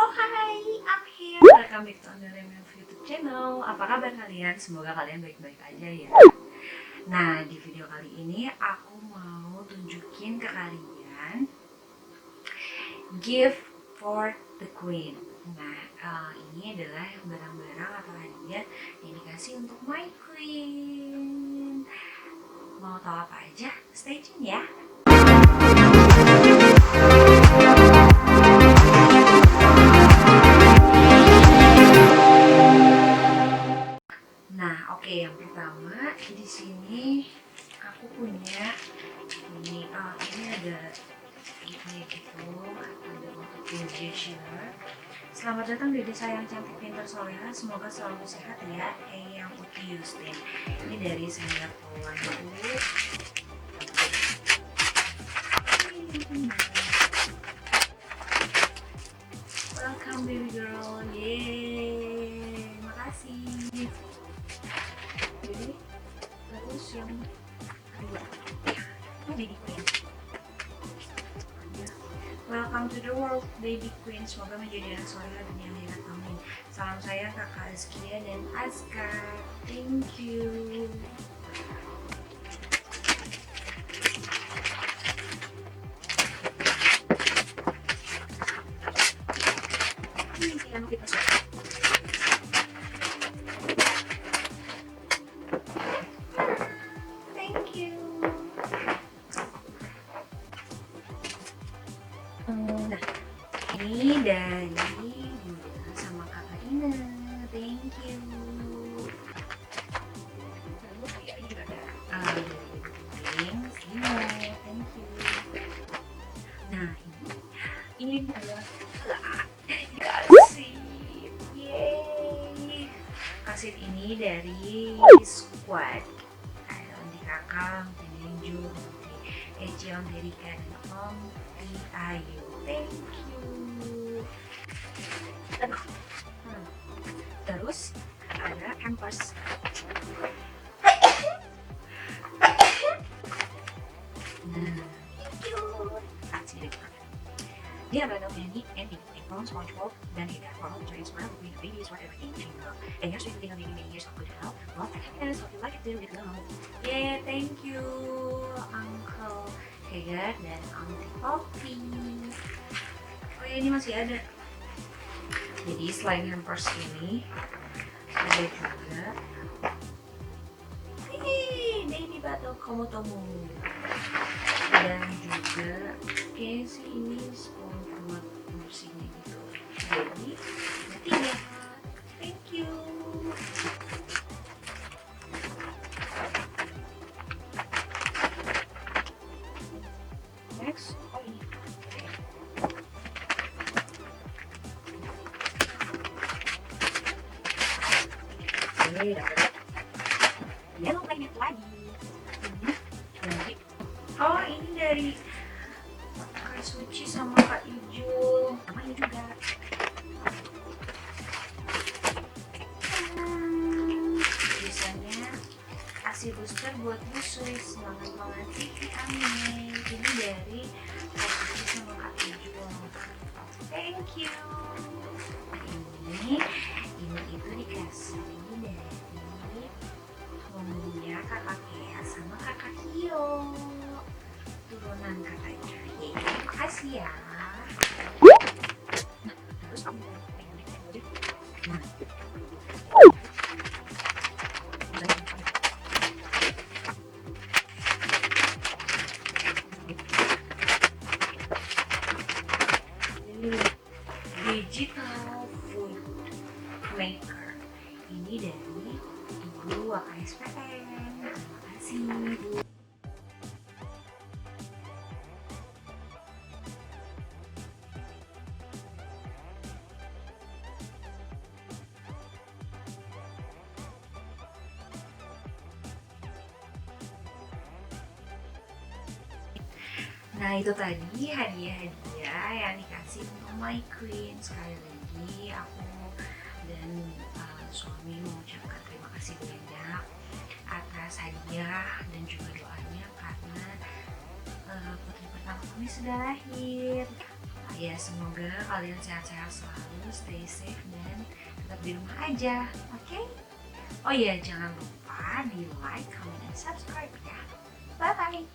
Oh hai, I'm here. Welcome back to another YouTube channel. Apa kabar kalian? Semoga kalian baik-baik aja ya. Nah, di video kali ini aku mau tunjukin ke kalian gift for the queen. Nah, ini adalah barang-barang atau hadiah yang dikasih untuk my queen. Mau tahu apa aja? Stay tune ya. Nah, oke, yang pertama di sini aku punya ini ada ini gitu, ada untuk gesture. Selamat datang Dede sayang cantik pintar soleha, semoga selalu sehat ya. Yang Putih Yustin. Ini dari saya kawanku. Welcome baby girl, yeay, makasih. Jadi terus yang kedua, baby queen. Welcome to the world, baby queen. Semoga menjadi anak soleh dan yang hebat, amin. Salam sayang kakak Azkia dan Azka. Thank you. Thank you. Nah, ini dari bulan sama kakak Ina. Thank you. Ini juga ada dari Ina. Thank you. Nah, ini adalah dikasih. Yeay. Kasih ini dari squad. Di kakak, di Ecion, dari dan Om Ayu. Thank you. Terus ada hampers. Nah, cute. Kasih dia ada Danny, Andy, Nicole, SpongeBob, dan Hadiah for all the joys, wherever we babies, whatever in jingle. And here's everything on many years of good health, love, and happiness. Hope you like it, there we go. Yeah, thank you, Uncle Hegar dan Auntie Poppy. Oh ya, ini masih ada. Jadi selain hampers ini ada juga baby bottle komotomo, dan juga kayak sih ini spons buat bersihnya gitu. Jadi ada 3. Thank you. Next, oh ini. Oke, dapat yellow planet lagi. Oh, ini dari Kak Suci sama Kak Ijo. Sama ini juga. Biasanya kasih booster buat musuh. Semangat banget sih, amin. Ini dari Kak Suci sama Kak Ijo. Thank you. Ini itu dikasih dari temennya kakak Kea sama kakak Kio, turunan kakak Jaya. Makasih ya. Nah, terus kamu digital food maker. Ini dari Ibu SPN. Terima kasih Bu. Nah, itu tadi hadiah-hadiah yang dikasih untuk my queen. Sekali lagi aku dan suami mengucapkan terima kasih banyak atas hadiah dan juga doanya, karena putri pertama kami sudah lahir. Ya semoga kalian sehat-sehat selalu, stay safe dan tetap di rumah aja, oke? Oh iya, jangan lupa di like, comment, dan subscribe ya. Bye bye.